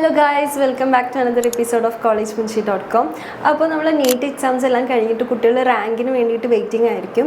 Hello guys, welcome back to another episode of collegemunshi.com. അപ്പോൾ നമ്മൾ NEET exams എല്ലാം കഴിഞ്ഞിട്ട് കുട്ടികൾ റാങ്കിന് വേണ്ടിയിട്ട് വെയിറ്റിംഗ് ആയിരിക്കും.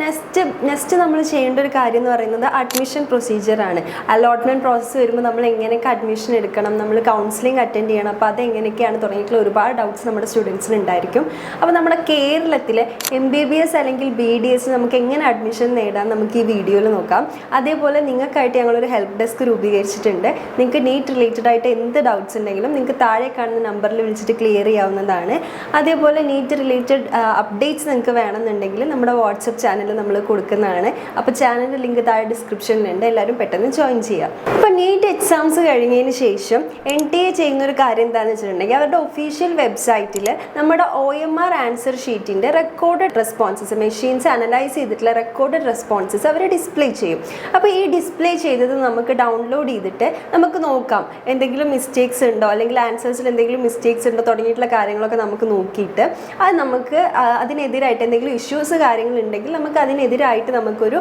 നെക്സ്റ്റ് നമ്മൾ ചെയ്യേണ്ട ഒരു കാര്യം എന്ന് പറയുന്നത് അഡ്മിഷൻ പ്രൊസീജിയറാണ്. അലോട്ട്മെൻറ്റ് പ്രോസസ്സ് വരുമ്പോൾ നമ്മൾ എങ്ങനെയൊക്കെ അഡ്മിഷൻ എടുക്കണം, നമ്മൾ കൗൺസിലിംഗ് അറ്റൻഡ് ചെയ്യണം, അപ്പോൾ അതെങ്ങനെയൊക്കെയാണ് തുടങ്ങിയിട്ടുള്ള ഒരുപാട് ഡൗട്ട്സ് നമ്മുടെ സ്റ്റുഡൻസിന് ഉണ്ടായിരിക്കും. അപ്പോൾ നമ്മുടെ കേരളത്തിലെ MBBS അല്ലെങ്കിൽ BDS നമുക്ക് എങ്ങനെ അഡ്മിഷൻ നേടാൻ നമുക്ക് ഈ വീഡിയോയിൽ നോക്കാം. അതേപോലെ നിങ്ങൾക്കായിട്ട് ഞങ്ങളൊരു ഹെൽപ്പ് ഡെസ്ക് രൂപീകരിച്ചിട്ടുണ്ട്. നിങ്ങൾക്ക് നീറ്റ് റിലേറ്റഡ് ആയിട്ട് എന്ത് ഡൗട്ട്സ് ഉണ്ടെങ്കിലും നിങ്ങൾക്ക് താഴെ കാണുന്ന നമ്പറിൽ വിളിച്ചിട്ട് ക്ലിയർ ചെയ്യാവുന്നതാണ്. അതേപോലെ നീറ്റ് റിലേറ്റഡ് അപ്ഡേറ്റ്സ് നിങ്ങൾക്ക് വേണമെന്നുണ്ടെങ്കിൽ നമ്മുടെ വാട്സപ്പ് ചാനൽ നമ്മൾ കൊടുക്കുന്നതാണ്. അപ്പോൾ ചാനലിൻ്റെ ലിങ്ക് താഴെ ഡിസ്ക്രിപ്ഷനിലുണ്ട്, എല്ലാവരും പെട്ടെന്ന് ജോയിൻ ചെയ്യാം. ഇപ്പോൾ നീറ്റ് എക്സാംസ് കഴിഞ്ഞതിന് ശേഷം NTA ചെയ്യുന്ന ഒരു കാര്യം എന്താണെന്ന് വെച്ചിട്ടുണ്ടെങ്കിൽ അവരുടെ ഒഫീഷ്യൽ വെബ്സൈറ്റിൽ നമ്മുടെ OMR ആൻസർ ഷീറ്റിൻ്റെ റെക്കോർഡഡ് റെസ്പോൺസസ്, മെഷീൻസ് അനലൈസ് ചെയ്തിട്ടുള്ള റെക്കോർഡഡ് റെസ്പോൺസസ് അവർ ഡിസ്പ്ലേ ചെയ്യും. അപ്പോൾ ഈ ഡിസ്പ്ലേ ചെയ്തത് നമുക്ക് ഡൗൺലോഡ് ചെയ്തിട്ട് നമുക്ക് നോക്കാം എന്തെങ്കിലും മിസ്റ്റേക്സ് ഉണ്ടോ, അല്ലെങ്കിൽ ആൻസേഴ്സിൽ എന്തെങ്കിലും മിസ്റ്റേക്സ് ഉണ്ടോ തുടങ്ങിയിട്ടുള്ള കാര്യങ്ങളൊക്കെ നമുക്ക് നോക്കിയിട്ട് അത് നമുക്ക് അതിനെതിരായിട്ട് എന്തെങ്കിലും ഇഷ്യൂസ് കാര്യങ്ങളുണ്ടെങ്കിൽ നമുക്ക് അതിനെതിരായിട്ട് നമുക്കൊരു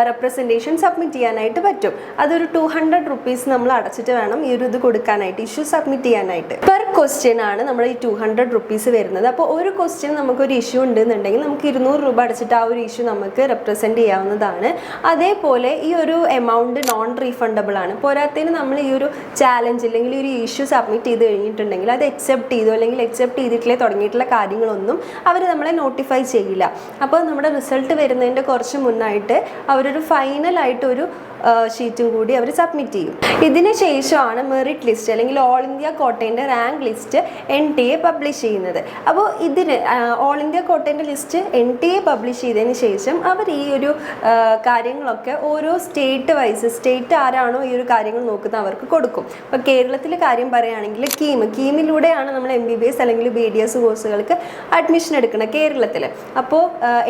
റെപ്രസെൻറ്റേഷൻ സബ്മിറ്റ് ചെയ്യാനായിട്ട് പറ്റും. അതൊരു 200 rupees നമ്മൾ അടച്ചിട്ട് വേണം ഈ ഒരു ഇത് കൊടുക്കാനായിട്ട്, ഇഷ്യൂ സബ്മിറ്റ് ചെയ്യാനായിട്ട്. പെർ ക്വസ്റ്റ്യൻ ആണ് നമ്മൾ ഈ 200 rupees വരുന്നത്. അപ്പോൾ ഒരു ക്വസ്റ്റ്യൻ നമുക്കൊരു ഇഷ്യൂ ഉണ്ടെന്നുണ്ടെങ്കിൽ നമുക്ക് 200 രൂപ അടച്ചിട്ട് ആ ഒരു ഇഷ്യൂ നമുക്ക് റെപ്രസെൻറ്റ് ചെയ്യാവുന്നതാണ്. അതേപോലെ ഈ ഒരു എമൗണ്ട് നോൺ റീഫണ്ടബിൾ ആണ്. പോരാത്തതിന് നമ്മൾ ഈ ഒരു ചാലഞ്ച് അല്ലെങ്കിൽ ഒരു ഇഷ്യൂ സബ്മിറ്റ് ചെയ്ത് കഴിഞ്ഞിട്ടുണ്ടെങ്കിൽ അത് അക്സെപ്റ്റ് ചെയ്തോ അല്ലെങ്കിൽ അക്സെപ്റ്റ് ചെയ്തിട്ടില്ലേ തുടങ്ങിയിട്ടുള്ള കാര്യങ്ങളൊന്നും അവർ നമ്മളെ നോട്ടിഫൈ ചെയ്യില്ല. അപ്പോൾ നമ്മുടെ റിസൾട്ട് വരുന്നതിൻ്റെ കുറച്ച് മുന്നായിട്ട് അവരൊരു ഫൈനലായിട്ടൊരു ഷീറ്റും കൂടി അവർ സബ്മിറ്റ് ചെയ്യും. ഇതിന് ശേഷമാണ് മെറിറ്റ് ലിസ്റ്റ് അല്ലെങ്കിൽ ഓൾ ഇന്ത്യ കോട്ടേൻ്റെ റാങ്ക് ലിസ്റ്റ് NTA പബ്ലിഷ് ചെയ്യുന്നത്. അപ്പോൾ ഇതിന് ഓൾ ഇന്ത്യ കോട്ടേൻ്റെ ലിസ്റ്റ് NTA പബ്ലിഷ് ചെയ്തതിന് ശേഷം അവർ ഈ ഒരു കാര്യങ്ങളൊക്കെ ഓരോ സ്റ്റേറ്റ് വൈസ്, സ്റ്റേറ്റ് ആരാണോ ഈ ഒരു കാര്യങ്ങൾ നോക്കുന്നത് അവർക്ക് കൊടുക്കും. ഇപ്പോൾ കേരളത്തിലെ കാര്യം പറയുകയാണെങ്കിൽ കീമിലൂടെയാണ് നമ്മൾ MBBS അല്ലെങ്കിൽ BDS കോഴ്സുകൾക്ക് അഡ്മിഷൻ എടുക്കുന്നത് കേരളത്തിൽ. അപ്പോൾ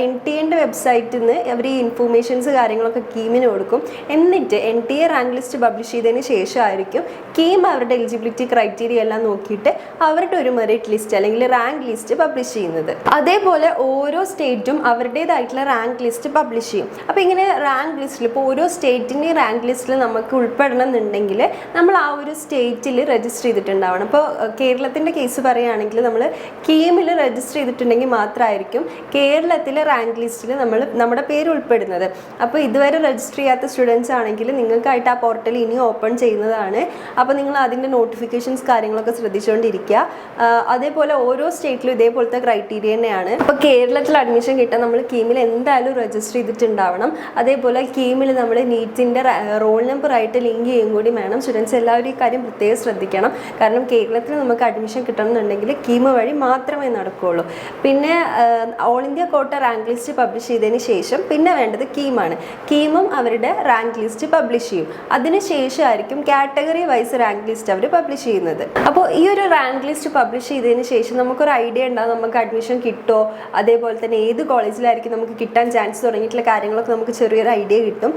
NTA വെബ്സൈറ്റിൽ നിന്ന് അവർ ഈ ഇൻഫോർമേഷൻസ് കാര്യങ്ങളൊക്കെ കീമിന് കൊടുക്കും. എന്നിട്ട് NTA റാങ്ക് ലിസ്റ്റ് പബ്ലിഷ് ചെയ്തതിന് ശേഷമായിരിക്കും കീം അവരുടെ എലിജിബിലിറ്റി ക്രൈറ്റീരിയ എല്ലാം നോക്കിയിട്ട് അവരുടെ ഒരു മെറിറ്റ് ലിസ്റ്റ് അല്ലെങ്കിൽ റാങ്ക് ലിസ്റ്റ് പബ്ലിഷ് ചെയ്യുന്നത്. അതേപോലെ ഓരോ സ്റ്റേറ്റും അവരുടേതായിട്ടുള്ള റാങ്ക് ലിസ്റ്റ് പബ്ലിഷ് ചെയ്യും. അപ്പോൾ ഇങ്ങനെ റാങ്ക് ലിസ്റ്റിൽ ഇപ്പോൾ ഓരോ സ്റ്റേറ്റിൻ്റെ റാങ്ക് ലിസ്റ്റിൽ നമുക്ക് ഉൾപ്പെടണം എന്നുണ്ടെങ്കിൽ നമ്മൾ ആ ഒരു സ്റ്റേറ്റിൽ രജിസ്റ്റർ ചെയ്തിട്ടുണ്ടാവണം. ഇപ്പോൾ കേരളത്തിൻ്റെ കേസ് പറയുകയാണെങ്കിൽ നമ്മൾ കീമിൽ രജിസ്റ്റർ ചെയ്തിട്ടുണ്ടെങ്കിൽ മാത്രമായിരിക്കും കേരളത്തിലെ റാങ്ക് ലിസ്റ്റിൽ നമ്മുടെ പേര് ഉൾപ്പെടുന്നത്. അപ്പോൾ ഇതുവരെ രജിസ്റ്റർ ചെയ്യാത്ത സ്റ്റുഡൻസ് ആണെങ്കിൽ നിങ്ങൾക്കായിട്ട് ആ പോർട്ടൽ ഇനി ഓപ്പൺ ചെയ്യുന്നതാണ്. അപ്പോൾ നിങ്ങൾ അതിൻ്റെ നോട്ടിഫിക്കേഷൻസ് കാര്യങ്ങളൊക്കെ ശ്രദ്ധിച്ചുകൊണ്ടിരിക്കുക. അതേപോലെ ഓരോ സ്റ്റേറ്റിലും ഇതേപോലത്തെ ക്രൈറ്റീരിയ തന്നെയാണ്. അപ്പോൾ കേരളത്തിൽ അഡ്മിഷൻ കിട്ടാൻ നമ്മൾ കീമിൽ എന്തായാലും രജിസ്റ്റർ ചെയ്തിട്ടുണ്ടാവണം. അതേപോലെ കീമിൽ നമ്മൾ നീറ്റിൻ്റെ റോൾ നമ്പർ ആയിട്ട് ലിങ്ക് ചെയ്യും കൂടി വേണം. സ്റ്റുഡൻസ് എല്ലാവരും ഈ കാര്യം പ്രത്യേകം ശ്രദ്ധിക്കണം. കാരണം കേരളത്തിൽ നമുക്ക് അഡ്മിഷൻ കിട്ടണമെന്നുണ്ടെങ്കിൽ കീം വഴി മാത്രമേ നടക്കുകയുള്ളൂ. പിന്നെ ഓൾ ഇന്ത്യ കോട്ട റാങ്ക് ലിസ്റ്റ് പബ്ലിഷ് ചെയ്തതിന് ശേഷം പിന്നെ വേണ്ടത് കീമാണ്. കീമും അവരുടെ റാങ്ക് ലിസ്റ്റ് പബ്ലിഷ് ചെയ്യും. അതിനുശേഷമായിരിക്കും കാറ്റഗറി വൈസ് റാങ്ക് ലിസ്റ്റ് അവർ പബ്ലിഷ് ചെയ്യുന്നത്. അപ്പോൾ ഈ ഒരു റാങ്ക് ലിസ്റ്റ് പബ്ലിഷ് ചെയ്തതിന് ശേഷം നമുക്കൊരു ഐഡിയ ഉണ്ടാകും നമുക്ക് അഡ്മിഷൻ കിട്ടുമോ, അതേപോലെ തന്നെ ഏത് കോളേജിലായിരിക്കും നമുക്ക് കിട്ടാൻ ചാൻസ് തുടങ്ങിയിട്ടുള്ള കാര്യങ്ങളൊക്കെ നമുക്ക് ചെറിയൊരു ഐഡിയ കിട്ടും.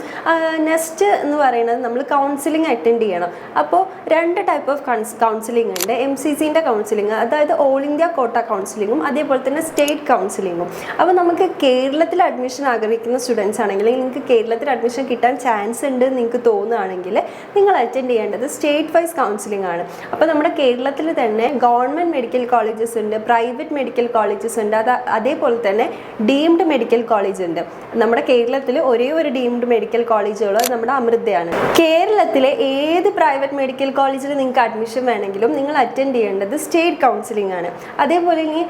നെക്സ്റ്റ് എന്ന് പറയുന്നത് നമ്മൾ കൗൺസിലിംഗ് അറ്റൻഡ് ചെയ്യണം. അപ്പോൾ 2 ടൈപ്പ് ഓഫ് കൗൺസിലിംഗ് ഉണ്ട്. MCCൻ്റെ കൗൺസിലിംഗ്, അതായത് ഓൾ ഇന്ത്യ കോട്ട കൗൺസിലിങ്ങും അതേപോലെ തന്നെ സ്റ്റേറ്റ് കൗൺസിലിങ്ങും. അപ്പോൾ നമുക്ക് കേരളത്തിൽ അഡ്മിഷൻ ആഗ്രഹിക്കുന്ന സ്റ്റുഡൻസ് ആണെങ്കിൽ നിങ്ങൾക്ക് കേരളത്തിൽ അഡ്മിഷൻ കിട്ടാൻ ചാൻസ് ഉണ്ട് നിങ്ങൾക്ക് തോന്നുകയാണെങ്കിൽ നിങ്ങൾ അറ്റൻഡ് ചെയ്യേണ്ടത് സ്റ്റേറ്റ് വൈസ് കൗൺസിലിംഗ് ആണ്. അപ്പോൾ നമ്മുടെ കേരളത്തിൽ തന്നെ ഗവൺമെൻറ് മെഡിക്കൽ കോളേജസ് ഉണ്ട്, പ്രൈവറ്റ് മെഡിക്കൽ കോളേജസ് ഉണ്ട്, അതേപോലെ തന്നെ ഡീംഡ് മെഡിക്കൽ കോളേജ് ഉണ്ട്. നമ്മുടെ കേരളത്തിൽ ഒരേ ഒരു ഡീംഡ് മെഡിക്കൽ കോളേജുകൾ നമ്മുടെ അമൃതയാണ്. കേരളത്തിലെ ഏത് പ്രൈവറ്റ് മെഡിക്കൽ കോളേജിൽ നിങ്ങൾക്ക് അഡ്മിഷൻ വേണമെങ്കിലും നിങ്ങൾ അറ്റൻഡ് ചെയ്യേണ്ടത് സ്റ്റേറ്റ് കൗൺസിലിംഗ് ആണ്. അതേപോലെ ഇനി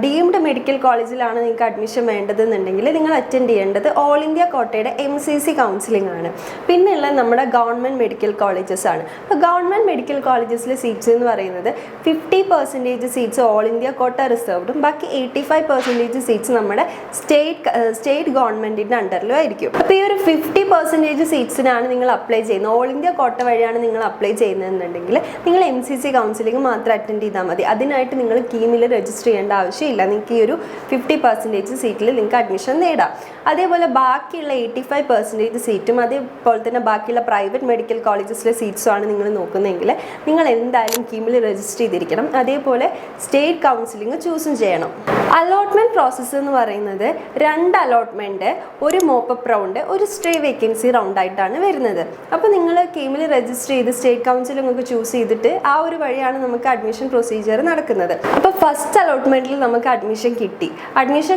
ഡീംഡ് മെഡിക്കൽ കോളേജിലാണ് നിങ്ങൾക്ക് അഡ്മിഷൻ വേണ്ടതെന്നുണ്ടെങ്കിൽ നിങ്ങൾ അറ്റൻഡ് ചെയ്യേണ്ടത് ഓൾ ഇന്ത്യ കോട്ടയുടെ MCC കൗൺസിലിംഗ് ആണ്. പിന്നെയുള്ള നമ്മുടെ ഗവൺമെൻറ് മെഡിക്കൽ കോളേജസ് ആണ്. അപ്പോൾ ഗവൺമെൻറ് മെഡിക്കൽ കോളേജസിലെ സീറ്റ്സ് എന്ന് പറയുന്നത് 50% സീറ്റ്സ് ഓൾ ഇന്ത്യ കോട്ട റിസർവ്ഡും ബാക്കി 85% സീറ്റ്സ് നമ്മുടെ സ്റ്റേറ്റ് ഗവൺമെൻറ്റിൻ്റെ അണ്ടറിലും ആയിരിക്കും. അപ്പോൾ ഈ ഒരു 50% സീറ്റ്സിനാണ് നിങ്ങൾ അപ്ലൈ ചെയ്യുന്നത്, ഓൾ ഇന്ത്യ കോട്ട വഴിയാണ് നിങ്ങൾ അപ്ലൈ ചെയ്യുന്നതെന്നുണ്ടെങ്കിൽ നിങ്ങൾ MCC കൗൺസിലിംഗ് മാത്രം അറ്റൻഡ് ചെയ്താൽ മതി. അതിനായിട്ട് നിങ്ങൾ കീമിൽ രജിസ്റ്റർ ചെയ്യേണ്ട ആവശ്യമില്ല. നിങ്ങൾക്ക് ഈ ഒരു 50% സീറ്റിൽ നിങ്ങൾക്ക് അഡ്മിഷൻ നേടാം. അതേപോലെ ബാക്കിയുള്ള 85% സീറ്റും പോലെ തന്നെ ബാക്കിയുള്ള പ്രൈവറ്റ് മെഡിക്കൽ കോളേജസിലെ സീറ്റ്സും ആണ് നിങ്ങൾ നോക്കുന്നതെങ്കിൽ നിങ്ങൾ എന്തായാലും കീമിൽ രജിസ്റ്റർ ചെയ്തിരിക്കണം. അതേപോലെ സ്റ്റേറ്റ് കൗൺസിലിംഗ് ചൂസും ചെയ്യണം. അലോട്ട്മെൻറ്റ് പ്രോസസ്സ് എന്ന് പറയുന്നത് 2 അലോട്ട്മെൻറ്റ്, ഒരു മോപ്പപ്പ് റൗണ്ട്, ഒരു സ്റ്റേ വേക്കൻസി റൗണ്ടായിട്ടാണ് വരുന്നത്. അപ്പോൾ നിങ്ങൾ കീമിൽ രജിസ്റ്റർ ചെയ്ത് സ്റ്റേറ്റ് കൗൺസിലിംഗ് ഒക്കെ ചൂസ് ചെയ്തിട്ട് ആ ഒരു വഴിയാണ് നമുക്ക് അഡ്മിഷൻ പ്രൊസീജിയർ നടക്കുന്നത്. അപ്പോൾ ഫസ്റ്റ് അലോട്ട്മെൻറ്റിൽ നമുക്ക് അഡ്മിഷൻ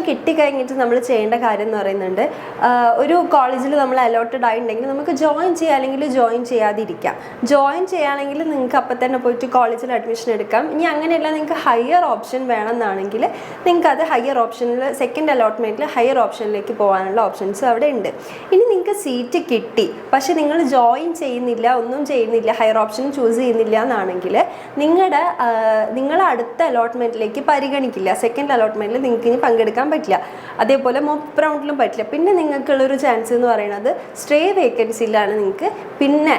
കിട്ടിക്കഴിഞ്ഞിട്ട് നമ്മൾ ചെയ്യേണ്ട കാര്യം എന്ന് പറയുന്നുണ്ട്, ഒരു കോളേജിൽ നമ്മൾ അലോട്ടഡ് ആയിട്ടുണ്ടെങ്കിൽ നമുക്ക് ജോയിൻ ചെയ്യുക അല്ലെങ്കിൽ ജോയിൻ ചെയ്യാതിരിക്കാം. ജോയിൻ ചെയ്യുകയാണെങ്കിൽ നിങ്ങൾക്ക് അപ്പം തന്നെ പോയിട്ട് കോളേജിൽ അഡ്മിഷൻ എടുക്കാം. ഇനി അങ്ങനെയല്ല നിങ്ങൾക്ക് ഹയർ ഓപ്ഷൻ വേണമെന്നാണെങ്കിൽ നിങ്ങൾക്ക് അത് ഹയർ ഓപ്ഷനിൽ സെക്കൻഡ് അലോട്ട്മെൻറ്റിൽ ഹയർ ഓപ്ഷനിലേക്ക് പോകാനുള്ള ഓപ്ഷൻസ് അവിടെ ഉണ്ട്. ഇനി നിങ്ങൾക്ക് സീറ്റ് കിട്ടി പക്ഷേ നിങ്ങൾ ജോയിൻ ചെയ്യുന്നില്ല, ഒന്നും ചെയ്യുന്നില്ല, ഹയർ ഓപ്ഷൻ ചൂസ് ചെയ്യുന്നില്ല എന്നാണെങ്കിൽ നിങ്ങൾ അടുത്ത അലോട്ട്മെൻറ്റിലേക്ക് പരിഗണിക്കില്ല. സെക്കൻഡ് അലോട്ട്മെൻറ്റിൽ നിങ്ങൾക്ക് ഇനി പങ്കെടുക്കാൻ പറ്റില്ല. അതേപോലെ മോപ്പ് റൗണ്ടിലും പറ്റില്ല. പിന്നെ നിങ്ങൾക്കുള്ളൊരു ചാൻസ് എന്ന് പറയുന്നത് സ്റ്റേ വേക്കൻസിയിലാണ് നിങ്ങൾക്ക് പിന്നെ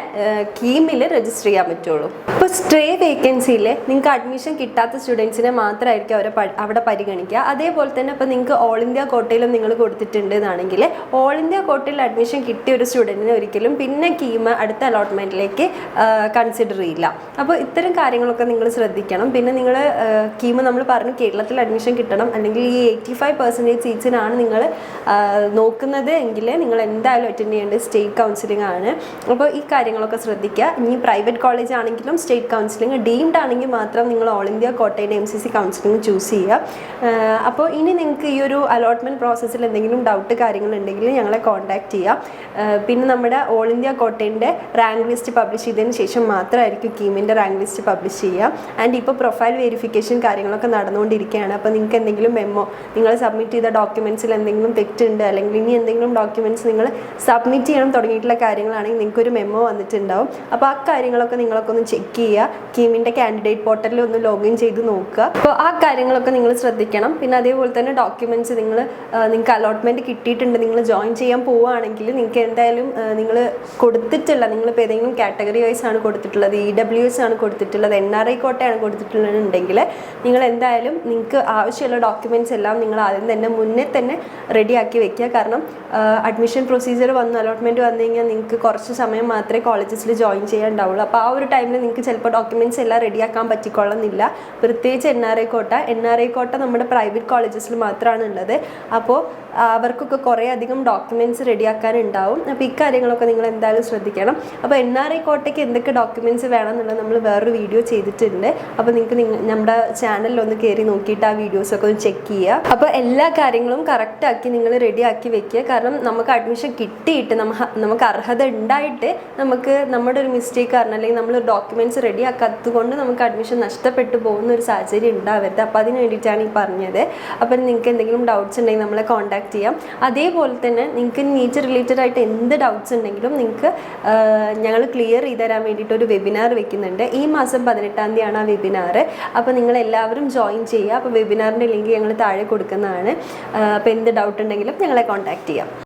കീമിൽ രജിസ്റ്റർ ചെയ്യാൻ പറ്റുള്ളൂ. ഇപ്പോൾ സ്റ്റേ വേക്കൻസിയിൽ നിങ്ങൾക്ക് അഡ്മിഷൻ കിട്ടാത്ത സ്റ്റുഡൻസിനെ മാത്രമായിരിക്കും അവിടെ പരിഗണിക്കുക. അതേപോലെ തന്നെ ഇപ്പോൾ നിങ്ങൾക്ക് ഓൾ ഇന്ത്യ കോട്ടയിലും നിങ്ങൾ കൊടുത്തിട്ടുണ്ട് എന്നാണെങ്കിൽ ഓൾ ഇന്ത്യ കോട്ടയിൽ അഡ്മിഷൻ കിട്ടിയ ഒരു സ്റ്റുഡൻറ്റിന് ഒരിക്കലും പിന്നെ കീം അടുത്ത അലോട്ട്മെൻറ്റിലേക്ക് കൺസിഡർ ചെയ്യില്ല. അപ്പോൾ ഇത്തരം കാര്യങ്ങളൊക്കെ നിങ്ങൾ ശ്രദ്ധിക്കണം. പിന്നെ നിങ്ങൾ കീം നമ്മൾ പറഞ്ഞു കേരളത്തിൽ അഡ്മിഷൻ കിട്ടണം അല്ലെങ്കിൽ ഈ 85% സീറ്റ്സിനാണ് നിങ്ങൾ നോക്കുന്നത് എങ്കിൽ നിങ്ങൾ എന്തായാലും അറ്റൻഡ് ചെയ്യേണ്ടത് സ്റ്റേറ്റ് കൗൺസിലിംഗ് ആണ്. അപ്പോൾ ഈ കാര്യങ്ങളൊക്കെ ശ്രദ്ധിക്കുക. ഇനി പ്രൈവറ്റ് കോളേജ് ആണെങ്കിലും സ്റ്റേറ്റ് കൗൺസിലിംഗ്, ഡീംഡ് ആണെങ്കിൽ മാത്രം നിങ്ങൾ ഓൾ ഇന്ത്യ കോട്ടയുടെ MCC കൗൺസിലിംഗ് ചൂസ് ചെയ്യുക. അപ്പോൾ ഇനി നിങ്ങൾക്ക് ഈ ഒരു അലോട്ട്മെൻറ്റ് പ്രോസസ്സിൽ എന്തെങ്കിലും ഡൗട്ട് കാര്യങ്ങളുണ്ടെങ്കിൽ ഞങ്ങളെ കോൺടാക്റ്റ് ചെയ്യാം. പിന്നെ നമ്മുടെ ഓൾ ഇന്ത്യ കോട്ടയുടെ റാങ്ക് ലിസ്റ്റ് പബ്ലിഷ് ചെയ്തതിന് ശേഷം മാത്രമായിരിക്കും കീമിൻ്റെ റാങ്ക് ലിസ്റ്റ് പബ്ലിഷ് ചെയ്യുക. ആൻഡ് ഇപ്പോൾ പ്രൊഫൈൽ വെരിഫിക്കേഷൻ കാര്യങ്ങളൊക്കെ നടന്നുകൊണ്ടിരിക്കുകയാണ്. അപ്പോൾ നിങ്ങൾക്ക് എന്തെങ്കിലും മെമ്മോ, നിങ്ങൾ സബ്മിറ്റ് ചെയ്ത ഡോക്യുമെൻറ്റ്സിൽ എന്തെങ്കിലും തെറ്റുണ്ട് അല്ലെങ്കിൽ ഇനി എന്തെങ്കിലും ഡോക്യുമെൻറ്റ്സ് നിങ്ങൾ സബ്മിറ്റ് ചെയ്യണം തുടങ്ങിയിട്ടുള്ള കാര്യങ്ങളാണെങ്കിൽ നിങ്ങൾക്കൊരു മെമ്മോ വന്നിട്ടുണ്ടാവും. അപ്പോൾ ആ കാര്യങ്ങളൊക്കെ നിങ്ങളൊക്കെ ഒന്ന് ചെക്ക് ചെയ്യുക. കീമിൻ്റെ കാൻഡിഡേറ്റ് പോർട്ടലിൽ ഒന്ന് ലോഗിൻ ചെയ്ത് നോക്കുക. അപ്പോൾ ആ കാര്യങ്ങളൊക്കെ നിങ്ങൾ ശ്രദ്ധിക്കണം. പിന്നെ അതേപോലെ തന്നെ ഡോക്യുമെൻറ്റ്സ് നിങ്ങൾക്ക് അലോട്ട്മെൻറ്റ് കിട്ടിയിട്ടുണ്ട്, നിങ്ങൾ ജോയിൻ ചെയ്യാൻ പോവുകയാണെങ്കിൽ നിങ്ങൾക്ക് എന്തായാലും നിങ്ങൾ കൊടുത്തിട്ടുള്ള, നിങ്ങളിപ്പോൾ ഏതെങ്കിലും കാറ്റഗറി വൈസ് ആണ് കൊടുത്തിട്ടുള്ളത്, EWS ആണ് കൊടുത്തിട്ടുള്ളത്, NRI കോട്ടയാണ് കൊടുത്തിട്ടുള്ളതെന്നുണ്ടെങ്കിൽ നിങ്ങൾ എന്തായാലും നിങ്ങൾക്ക് ആവശ്യമുള്ള ഡോക്യുമെൻറ്റ്സ് എല്ലാം നിങ്ങൾ ആദ്യം തന്നെ മുന്നേ തന്നെ റെഡിയാക്കി വെക്കുക. കാരണം അഡ്മിഷൻ പ്രൊസീജിയർ അലോട്ട്മെൻറ്റ് വന്നു കഴിഞ്ഞാൽ നിങ്ങൾക്ക് കുറച്ച് സമയം മാത്രമേ കോളേജസിൽ ജോയിൻ ചെയ്യാൻ ഉണ്ടാവുള്ളൂ. അപ്പോൾ ആ ഒരു ടൈമിൽ നിങ്ങൾക്ക് ചിലപ്പോൾ ഡോക്യുമെൻറ്റ്സ് എല്ലാം റെഡിയാക്കാൻ പറ്റിക്കൊള്ളുന്നില്ല. പ്രത്യേകിച്ച് NRI കോട്ട നമ്മുടെ പ്രൈവറ്റ് കോളേജസിൽ മാത്രമാണ് ഉള്ളത്. അപ്പോൾ അവർക്കൊക്കെ കുറേ അധികം ഡോക്യുമെൻറ്റ്സ് റെഡിയാക്കാനുണ്ടാവും. അപ്പോൾ ഇക്കാര്യങ്ങളൊക്കെ നിങ്ങൾ എന്തായാലും ശ്രദ്ധിക്കണം. അപ്പോൾ NRI കോട്ടയ്ക്ക് എന്തൊക്കെ ഡോക്യുമെൻറ്റ്സ് വേണം എന്നുള്ളത് നമ്മൾ വേറൊരു വീഡിയോ ചെയ്തിട്ടുണ്ട്. അപ്പോൾ നിങ്ങൾക്ക് നമ്മുടെ ചാനലിലൊന്ന് കയറി നോക്കിയിട്ട് ആ വീഡിയോസൊക്കെ ഒന്ന് ചെക്ക് ചെയ്യുക. അപ്പോൾ എല്ലാ കാര്യങ്ങളും കറക്റ്റാക്കി നിങ്ങൾ റെഡിയാക്കി വെക്കുക. കാരണം നമുക്ക് അഡ്മിഷൻ കിട്ടിയിട്ട് നമുക്ക് അർഹത ഉണ്ടായിട്ട് നമുക്ക് നമ്മുടെ ഒരു മിസ്റ്റേക്ക് കാരണം അല്ലെങ്കിൽ നമ്മൾ ഡോക്യുമെൻറ്റ്സ് റെഡിയാക്കാത്തത് കൊണ്ട് നമുക്ക് അഡ്മിഷൻ നഷ്ടപ്പെട്ടു പോകുന്ന ഒരു സാഹചര്യം ഉണ്ടാവരുത്. അപ്പോൾ അതിന് വേണ്ടിയിട്ടാണ് ഈ പറഞ്ഞത്. അപ്പം നിങ്ങൾക്ക് എന്തെങ്കിലും ഡൗട്ട്സ് ഉണ്ടെങ്കിൽ നമ്മളെ കോൺടാക്ട് ചെയ്യാം. അതേപോലെ തന്നെ നിങ്ങൾക്ക് നീറ്റ് റിലേറ്റഡ് ആയിട്ട് എന്ത് ഡൗട്ട്സ് ഉണ്ടെങ്കിലും നിങ്ങൾക്ക് ഞങ്ങൾ ക്ലിയർ ചെയ്ത് തരാൻ വേണ്ടിയിട്ട് ഒരു വെബിനാർ വെക്കുന്നുണ്ട്. ഈ മാസം 18-ാം തീയതിയാണ് ആ വെബിനാർ. അപ്പോൾ നിങ്ങളെല്ലാവരും ജോയിൻ ചെയ്യുക. അപ്പോൾ വെബിനാറിൻ്റെ ലിങ്ക് ഞങ്ങൾ താഴെ കൊടുക്കുന്നതാണ്. അപ്പോൾ എന്ത് ഡൗട്ട് ഉണ്ടെങ്കിലും ഞങ്ങളെ കോൺടാക്ട് ചെയ്യാം.